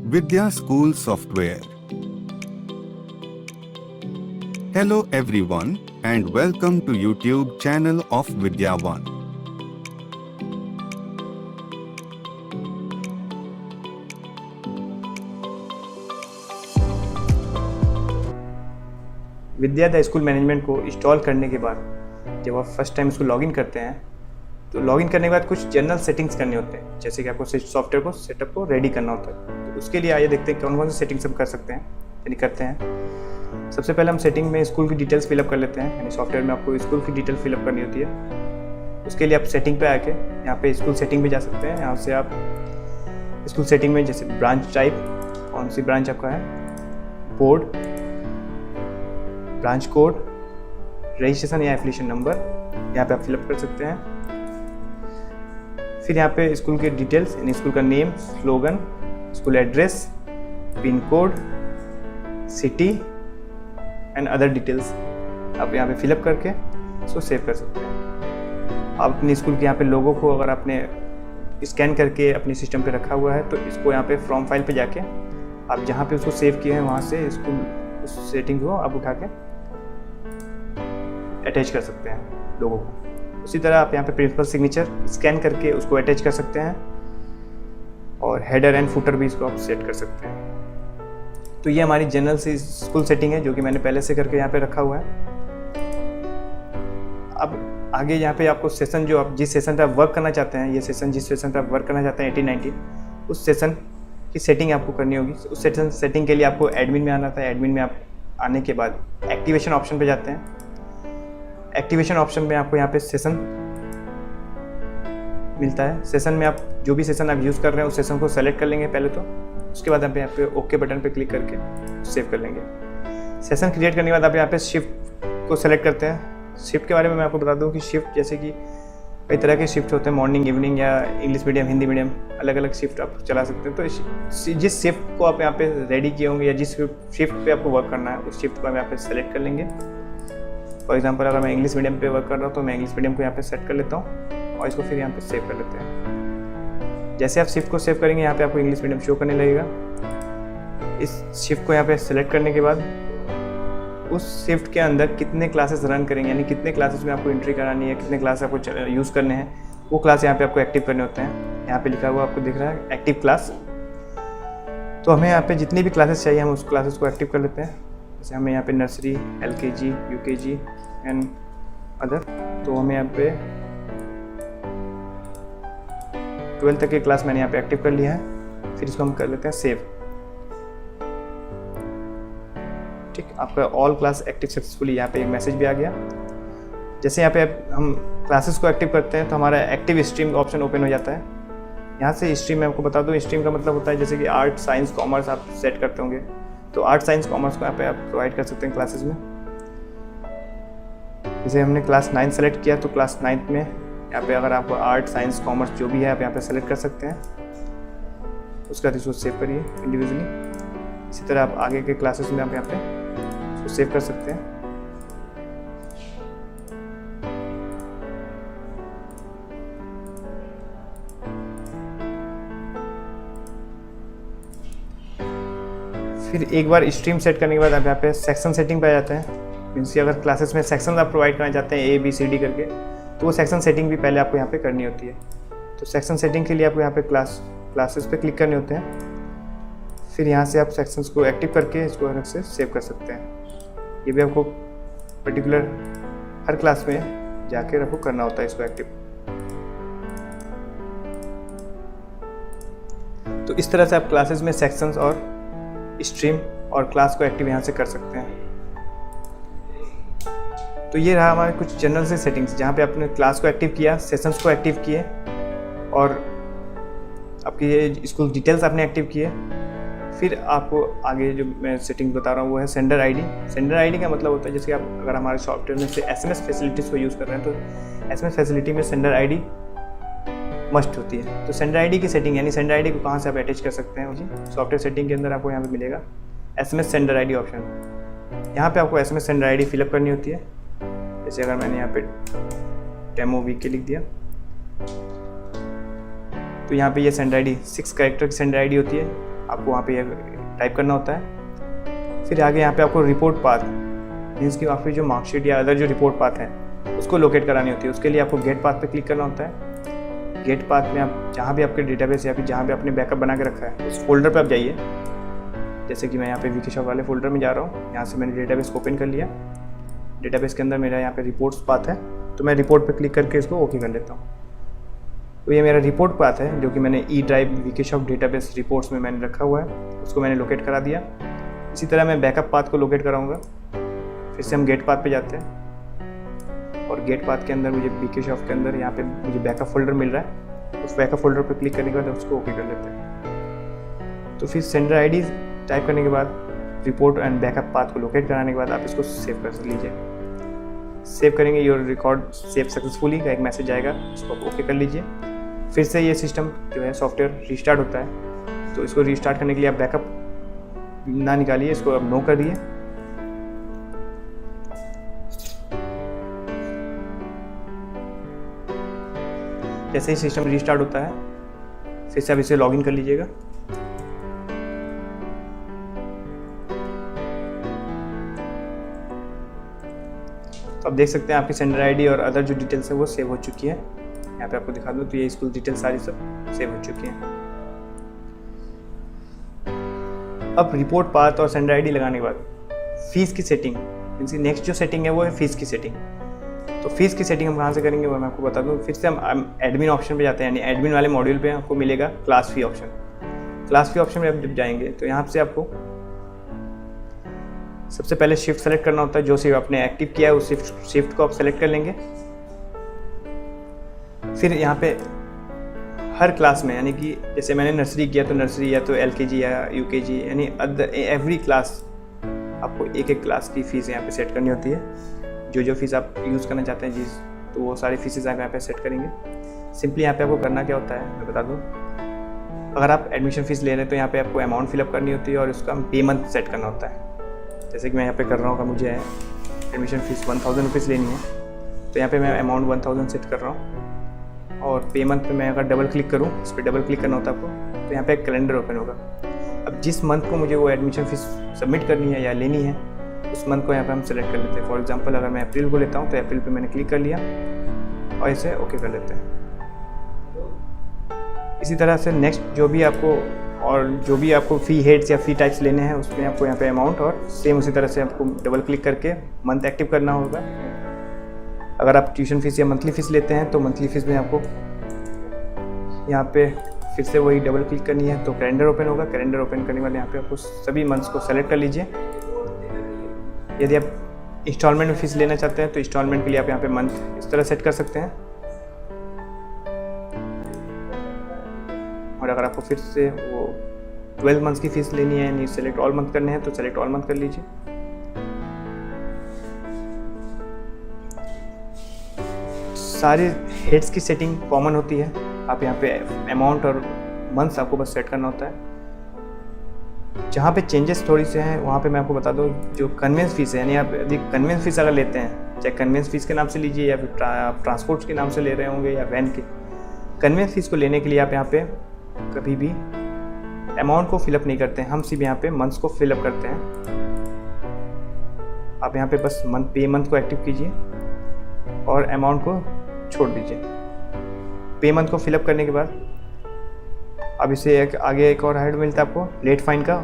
Vidya School Software. Hello everyone and welcome to YouTube channel of Vidya One. Vidya the school management को install करने के बाद जब आप फर्स्ट टाइम इसको लॉगिन करते हैं तो लॉगिन करने के बाद कुछ जनरल सेटिंग्स करने होते हैं, जैसे कि आपको सॉफ्टवेयर को सेटअप को रेडी करना होता है। तो उसके लिए आइए देखते हैं कौन कौन सी सेटिंग्स हम कर सकते हैं यानी करते हैं। सबसे पहले हम सेटिंग में स्कूल की डिटेल्स फिलअप कर लेते हैं, यानी सॉफ्टवेयर में आपको स्कूल की डिटेल फिलअप करनी होती है। उसके लिए आप सेटिंग पे आके यहाँ पे स्कूल सेटिंग पे जा सकते हैं। यहाँ से आप स्कूल सेटिंग में जैसे ब्रांच टाइप, कौन सी ब्रांच आपका है, बोर्ड, ब्रांच कोड, रजिस्ट्रेशन या एफिलिएशन नंबर यहाँ पे आप फिलअप कर सकते हैं। फिर यहाँ पे स्कूल के डिटेल्स यानी स्कूल का name, slogan, school address, pin code, city and other details आप यहाँ पे फिलअप करके इसको सेव कर सकते हैं। आप अपने स्कूल के यहाँ पे लोगों को अगर आपने स्कैन करके अपने सिस्टम पे रखा हुआ है तो इसको यहाँ पे फ्रॉम फाइल पे जाके आप जहाँ पे उसको सेव किए हैं वहाँ से स्कूल उस सेटिंग को आप उठा के अटैच कर सकते हैं लोगों को। उसी तरह आप यहाँ पे प्रिंसिपल सिग्नेचर स्कैन करके उसको अटैच कर सकते हैं और हेडर एंड फुटर भी इसको आप सेट कर सकते हैं। तो ये हमारी जनरल सी स्कूल सेटिंग है जो कि मैंने पहले से करके यहाँ पे रखा हुआ है। अब आगे यहाँ पे आपको सेशन, जो आप जिस सेशन पे आप वर्क करना चाहते हैं, ये सेशन जिस सेशन पे आप वर्क करना चाहते हैं 18-19, उस सेशन की सेटिंग आपको करनी होगी। उस सेटिंग के लिए आपको एडमिन में आना था। एडमिन में आप आने के बाद एक्टिवेशन ऑप्शन पे जाते हैं। एक्टिवेशन ऑप्शन में आपको यहाँ पे सेशन मिलता है। सेशन में आप जो भी सेशन आप यूज़ कर रहे हैं उस सेशन को सेलेक्ट कर लेंगे पहले तो। उसके बाद आप यहाँ पे ओके बटन पे क्लिक करके सेव कर लेंगे। सेशन क्रिएट करने के बाद आप यहाँ पे शिफ्ट को सेलेक्ट करते हैं। शिफ्ट के बारे में मैं आपको बता दूँ कि शिफ्ट जैसे कि कई तरह के शिफ्ट होते हैं, मॉर्निंग, इवनिंग या इंग्लिश मीडियम, हिंदी मीडियम, अलग अलग शिफ्ट आप चला सकते हैं। तो जिस शिफ्ट को आप यहाँ पे रेडी किए होंगे या जिस शिफ्ट पे आपको वर्क करना है उस शिफ्ट को हम यहाँ पे सेलेक्ट कर लेंगे। फॉर एग्जांपल अगर मैं इंग्लिश मीडियम पे वर्क कर रहा हूँ तो मैं इंग्लिश मीडियम को यहाँ पे सेट कर लेता हूँ और इसको फिर यहाँ पे सेव कर लेते हैं। जैसे आप शिफ्ट को सेव करेंगे यहाँ पे आपको इंग्लिश मीडियम शो करने लगेगा। इस शिफ्ट को यहाँ पे सेलेक्ट करने के बाद उस शिफ्ट के अंदर कितने क्लासेस रन करेंगे, यानी कितने क्लासेस में आपको एंट्री करानी है, कितने क्लास आपको यूज़ करने हैं, वो क्लास यहाँ पे आपको एक्टिव करने होते हैं। यहाँ पे लिखा हुआ आपको दिख रहा है एक्टिव क्लास। तो हमें यहाँ पे जितनी भी क्लासेस चाहिए हम उस क्लासेस को एक्टिव कर लेते हैं। जैसे हमें यहाँ पे nursery, LKG, UKG and other, तो हमें यहाँ पे 12 तक की क्लास मैंने यहाँ पे एक्टिव कर लिया है। फिर इसको हम कर लेते हैं सेव। ठीक, आपका ऑल क्लास एक्टिव सक्सेसफुली, यहाँ पे एक मैसेज भी आ गया। जैसे यहाँ पे हम क्लासेस को एक्टिव करते हैं तो हमारा एक्टिव स्ट्रीम का ऑप्शन ओपन हो जाता है। यहाँ से स्ट्रीम मैं आपको बता दूँ, स्ट्रीम का मतलब होता है जैसे कि आर्ट, साइंस, कॉमर्स आप सेट करते होंगे तो आर्ट, साइंस, कॉमर्स को यहाँ पे आप प्रोवाइड कर सकते हैं क्लासेस में। जैसे हमने क्लास 9 सेलेक्ट किया तो क्लास 9 में यहाँ पे अगर आपको आर्ट, साइंस, कॉमर्स जो भी है आप यहाँ पे सेलेक्ट कर सकते हैं। उसका इसको सेव करिए इंडिविजुअली। इसी तरह आप आगे के क्लासेस में आप यहाँ पे इसको सेव कर सकते हैं। फिर एक बार स्ट्रीम सेट करने के बाद आप यहाँ पे सेक्शन सेटिंग पे आ जाते हैं। मीन्स कि अगर क्लासेस में सेक्शन आप प्रोवाइड करना चाहते हैं ABCD करके, तो वो सेक्शन सेटिंग भी पहले आपको यहाँ पे करनी होती है। तो सेक्शन सेटिंग के लिए आपको यहाँ पे क्लासेस पे क्लिक करने होते हैं। फिर यहाँ से आप सेक्शंस को एक्टिव करके इसको अलग से सेव कर सकते हैं। ये भी आपको पर्टिकुलर हर क्लास में जाकर आपको करना होता है इसको एक्टिव। तो इस तरह से आप क्लासेस में सेक्शंस और स्ट्रीम और क्लास को एक्टिव यहाँ से कर सकते हैं। तो ये रहा हमारे कुछ जनरल से सेटिंग्स जहाँ पे आपने क्लास को एक्टिव किया, सेशंस को एक्टिव किए और आपकी ये स्कूल डिटेल्स आपने एक्टिव किए। फिर आपको आगे जो मैं सेटिंग बता रहा हूँ वो है सेंडर आईडी। सेंडर आईडी का मतलब होता है जैसे कि आप अगर हमारे सॉफ्टवेयर में से SMS फैसिलिटीज़ को यूज़ कर रहे हैं तो SMS फैसिलिटी में सेंडर आईडी मस्ट होती है। तो सेंडर आईडी की सेटिंग यानी सेंडर आईडी को कहाँ से आप अटैच कर सकते हैं, मुझे सॉफ्टवेयर सेटिंग के अंदर आपको यहाँ पे मिलेगा SMS सेंडर आईडी ऑप्शन। यहाँ पे आपको SMS सेंडर आईडी फिलअप करनी होती है। जैसे अगर मैंने यहाँ पे डेमो वीक के लिख दिया तो यहाँ पे ये सेंडर आईडी 6 कैरेक्टर की सेंडर आईडी होती है। आपको वहाँ पे टाइप करना होता है। फिर आगे यहाँ पे आपको रिपोर्ट पाथ मीन्स कि आपकी जो मार्कशीट या अदर जो रिपोर्ट पाथ है उसको लोकेट करानी होती है। उसके लिए आपको गेट पाथ पे क्लिक करना होता है। गेट पाथ में आप जहाँ भी आपके डेटाबेस या फिर जहाँ भी आपने बैकअप बना के रखा है उस फोल्डर पे आप जाइए। जैसे कि मैं यहाँ पे विकीशॉप वाले फोल्डर में जा रहा हूँ। यहाँ से मैंने डेटाबेस को ओपन कर लिया। डेटाबेस के अंदर मेरा यहाँ पे रिपोर्ट्स पाथ है, तो मैं रिपोर्ट पे क्लिक करके इसको ओके कर लेता हूँ। तो ये मेरा रिपोर्ट पाथ है जो कि मैंने ई ड्राइव विकीशॉप डेटाबेस रिपोर्ट्स में मैंने रखा हुआ है, उसको मैंने लोकेट करा दिया। इसी तरह मैं बैकअप पाथ को लोकेट कराऊंगा। फिर से हम गेट पाथ पे जाते हैं और गेट पाथ के अंदर मुझे विकीशॉप के अंदर यहाँ पे मुझे बैकअप फोल्डर मिल रहा है। उस बैकअप फोल्डर पे क्लिक करने के बाद उसको ओके कर लेते हैं। तो फिर सेंडर आईडी टाइप करने के बाद रिपोर्ट एंड बैकअप पाथ को लोकेट कराने के बाद आप इसको सेव कर लीजिए। सेव करेंगे योर रिकॉर्ड सेव सक्सेसफुली का एक मैसेज आएगा, उसको आप ओके कर लीजिए। फिर से ये सिस्टम जो है सॉफ्टवेयर रिस्टार्ट होता है। तो इसको रिस्टार्ट करने के लिए आप बैकअप ना निकालिए, इसको आप नो कर दिए। जैसे ही सिस्टम रिस्टार्ट होता है फिर से आप इसे लॉगिन कर लीजिएगा। तो आप देख सकते हैं आपकी सेंडर आईडी और अदर जो डिटेल्स है वो सेव हो चुकी है। यहाँ पे आपको दिखा दूँ तो ये स्कूल डिटेल्स सारी सब सेव हो चुकी हैं। अब रिपोर्ट पाथ और सेंडर आईडी लगाने के बाद फीस की सेटिंग मीन्स नेक्स्ट जो सेटिंग है वो है फीस की सेटिंग। तो फीस की सेटिंग हम कहाँ से करेंगे वो मैं आपको बता दूँ। फिर से हम एडमिन ऑप्शन पे जाते हैं, यानी एडमिन वाले मॉड्यूल पे आपको मिलेगा क्लास फी ऑप्शन। क्लास फी ऑप्शन में आप जब जाएंगे तो यहाँ से आपको सबसे पहले शिफ्ट सेलेक्ट करना होता है। जो शिफ्ट आपने एक्टिव किया है उस शिफ्ट को आप सेलेक्ट कर लेंगे। फिर यहाँ पे हर क्लास में, यानी कि जैसे मैंने नर्सरी किया तो नर्सरी या तो एलकेजी या यूकेजी, यानी एवरी क्लास आपको एक एक क्लास की फ़ीस यहाँ पे सेट करनी होती है। जो फीस आप यूज़ करना चाहते हैं तो वो सारी फीसेस आप यहाँ पे सेट करेंगे। सिंपली यहाँ पे आपको करना क्या होता है मैं बता दूँ। अगर आप एडमिशन फ़ीस ले रहे हैं तो यहाँ पे आपको अमाउंट फिलअप करनी होती है और उसका पे मंथ सेट करना होता है। जैसे कि मैं यहाँ पे कर रहा हूँ, मुझे एडमिशन फ़ीस 1000 रुपीज़ लेनी है तो यहाँ पे मैं अमाउंट 1000 सेट कर रहा हूँ। और पेमेंट पे मैं अगर डबल क्लिक करूँ, इस पर डबल क्लिक करना होता है आपको, तो यहाँ पे एक कैलेंडर ओपन होगा। अब जिस मंथ को मुझे वो एडमिशन फ़ीस सबमिट करनी है या लेनी है उस मंथ को यहाँ पे हम सेलेक्ट कर लेते हैं। फॉर एग्जांपल अगर मैं अप्रैल को लेता हूँ तो अप्रैल पे मैंने क्लिक कर लिया और इसे ओके कर लेते हैं। इसी तरह से नेक्स्ट जो भी आपको फ़ी हेड्स या फ़ी टाइप्स लेने हैं उसमें आपको यहाँ पे अमाउंट और सेम उसी तरह से आपको डबल क्लिक करके मंथ एक्टिव करना होगा। अगर आप ट्यूशन फ़ीस या मंथली फ़ीस लेते हैं तो मंथली फ़ीस में आपको यहाँ पे फिर से वही डबल क्लिक करनी है तो कैलेंडर ओपन होगा। कैलेंडर ओपन करने वाले यहाँ पे आपको सभी मंथ्स को सेलेक्ट कर लीजिए। यदि आप इंस्टॉलमेंट में फ़ीस लेना चाहते हैं तो इंस्टॉलमेंट के लिए आप यहाँ पे मंथ इस तरह सेट कर सकते हैं। और अगर आपको फिर से वो 12 मंथ्स की फ़ीस लेनी है यानी सेलेक्ट ऑल मंथ करने हैं तो सेलेक्ट ऑल मंथ कर लीजिए। सारी हेड्स की सेटिंग कॉमन होती है। आप यहाँ पे अमाउंट और मंथ्स आपको बस सेट करना होता है। जहाँ पे चेंजेस थोड़ी से हैं वहाँ पे मैं आपको बता दूँ, जो कन्वेंस फ़ीस है, यानी आप यदि कन्वेंस फ़ीस अगर लेते हैं, चाहे कन्वेंस फ़ीस के नाम से लीजिए या फिर आप ट्रांसपोर्ट के नाम से ले रहे होंगे या वैन के, कन्वेंस फ़ीस को लेने के लिए आप यहाँ पे कभी भी अमाउंट को फिलअप नहीं करते हैं, हम सिर्फ यहाँ पे मंथ्स को फिलअप करते हैं। आप यहाँ पे बस पे मंथ को एक्टिव कीजिए और अमाउंट को छोड़ दीजिए। पे मंथ को फिलअप करने के बाद अब इसे आगे एक और हेड मिलता है आपको लेट फाइन का,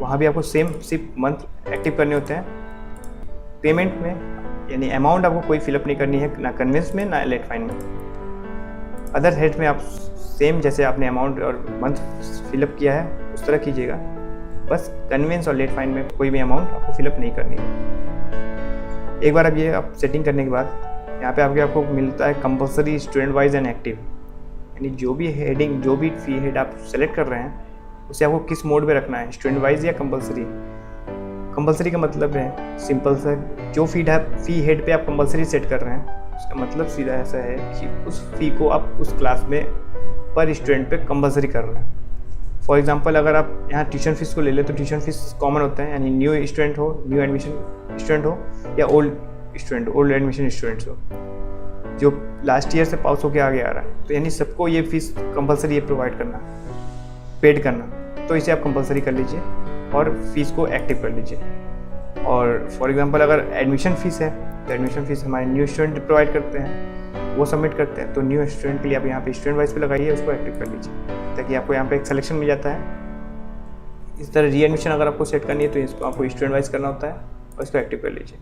वहाँ भी आपको सेम सिर्फ मंथ एक्टिव करने होते हैं। पेमेंट में यानी अमाउंट आपको कोई फिलअप नहीं करनी है, ना कन्वेंस में ना लेट फाइन में। अदर हेड में आप सेम जैसे आपने अमाउंट और मंथ फिलअप किया है उस तरह कीजिएगा, बस कन्वेंस और लेट फाइन में कोई भी अमाउंट आपको फिलअप नहीं करनी है। एक बार अब ये आप सेटिंग करने के बाद यहाँ पे आपको मिलता है compulsory student wise and active, यानी जो भी हेडिंग जो भी फ़ी हेड आप सेलेक्ट कर रहे हैं उसे आपको किस मोड में रखना है, स्टूडेंट वाइज या कंपलसरी। कंपलसरी का मतलब है सिंपल सा, जो फ़ी हेड पे आप कंपलसरी सेट कर रहे हैं उसका मतलब सीधा ऐसा है कि उस फ़ी को आप उस क्लास में पर स्टूडेंट पे कंपलसरी कर रहे हैं। फॉर एग्जांपल अगर आप यहाँ ट्यूशन फ़ीस को ले लें तो ट्यूशन फ़ीस कॉमन होता है, यानी न्यू स्टूडेंट हो, न्यू एडमिशन स्टूडेंट हो या ओल्ड एडमिशन स्टूडेंट्स हो जो लास्ट ईयर से पास होकर आगे आ रहा है, तो यानी सबको ये फीस कंपलसरी ये प्रोवाइड करना, पेड करना। तो इसे आप कंपलसरी कर लीजिए और फीस को एक्टिव कर लीजिए। और फॉर एग्जांपल अगर एडमिशन फ़ीस है तो एडमिशन फ़ीस हमारे न्यू स्टूडेंट प्रोवाइड करते हैं, वो सबमिट करते हैं, तो न्यू स्टूडेंट के लिए आप यहाँ पे स्टूडेंट वाइज पे लगाइए, उसको एक्टिव कर लीजिए ताकि आपको यहाँ पे एक सिलेक्शन मिल जाता है। इस तरह री एडमिशन अगर आपको सेट करनी है तो इसको आपको स्टूडेंट वाइज करना होता है और इसको एक्टिव कर लीजिए।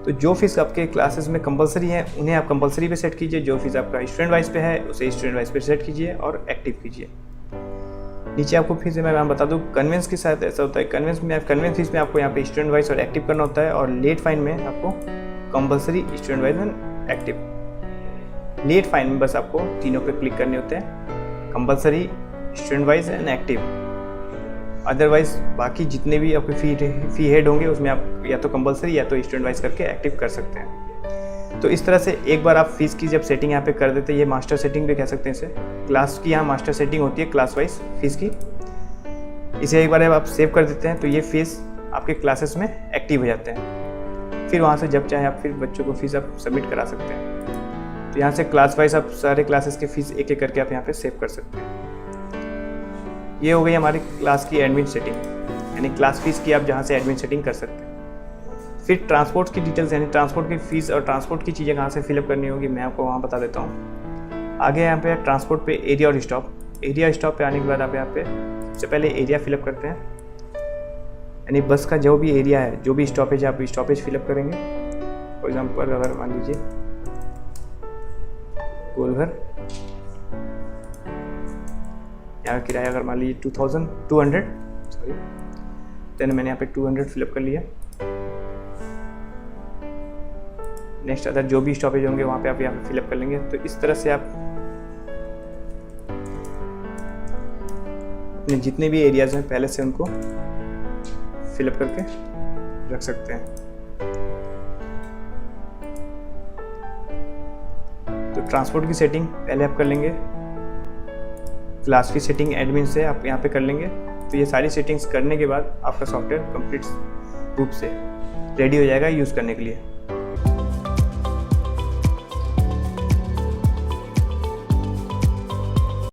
तो जो फीस आपके क्लासेस में कंपलसरी है उन्हें आप कंपलसरी पे सेट कीजिए, जो फीस आपका स्टूडेंट वाइज पे है उसे स्टूडेंट वाइज पे सेट कीजिए और एक्टिव कीजिए। नीचे आपको फिर से मैं बता दूँ, कन्वेंस के साथ ऐसा होता है, कन्वेंस फीस में आपको यहाँ पे स्टूडेंट वाइज और एक्टिव करना होता है, और लेट फाइन में आपको compulsory student wise and active. Late fine में बस आपको तीनों पे क्लिक करने होते हैं, compulsory, student wise and active. Otherwise बाकी जितने भी आपके फी हेड होंगे उसमें आप या तो कंपलसरी या तो स्टूडेंट वाइज करके एक्टिव कर सकते हैं। तो इस तरह से एक बार आप फीस की जब सेटिंग यहाँ पे कर देते हैं, ये मास्टर सेटिंग भी कह सकते हैं इसे, क्लास की यहाँ मास्टर सेटिंग होती है क्लास वाइज फीस की। इसे एक बार आप सेव कर देते हैं तो ये फीस आपके क्लासेस में एक्टिव हो जाते हैं। फिर वहाँ से जब चाहे आप फिर बच्चों को फीस आप सबमिट करा सकते हैं। तो यहाँ से क्लास वाइज आप सारे क्लासेस के फीस एक एक करके आप यहाँ पे सेव कर सकते हैं। ये हो गई हमारी क्लास की एडमिन सेटिंग, यानी क्लास फीस की आप जहाँ से एडमिन सेटिंग कर सकते हैं। फिर ट्रांसपोर्ट की डिटेल्स, यानी ट्रांसपोर्ट की फ़ीस और ट्रांसपोर्ट की चीज़ें कहाँ से फिलअप करनी होगी मैं आपको वहाँ बता देता हूँ। आगे यहाँ पे ट्रांसपोर्ट पे एरिया और स्टॉप। एरिया स्टॉप पे आने के बाद आप यहाँ पे सबसे पहले एरिया फिलअप करते हैं, यानी बस का जो भी एरिया है, जो भी स्टॉपेज है, आप स्टॉपेज फिलअप करेंगे। फॉर एग्जाम्पल अगर मान लीजिए गोलघर, यहाँ का किराया अगर मान लीजिए 2200, सॉरी, देन मैंने यहाँ पे 200 फिलअप कर लिया। नेक्स्ट अदर जो भी स्टॉपेज होंगे वहाँ पे आप यहाँ पे फिलअप कर लेंगे। तो इस तरह से आप अपने जितने भी एरियाज हैं पहले से उनको फिलअप करके रख सकते हैं। तो ट्रांसपोर्ट की सेटिंग पहले आप कर लेंगे, क्लास की सेटिंग एडमिन से आप यहाँ पे कर लेंगे। तो ये सारी सेटिंग्स करने के बाद आपका सॉफ्टवेयर कंप्लीट रूप से रेडी हो जाएगा यूज़ करने के लिए।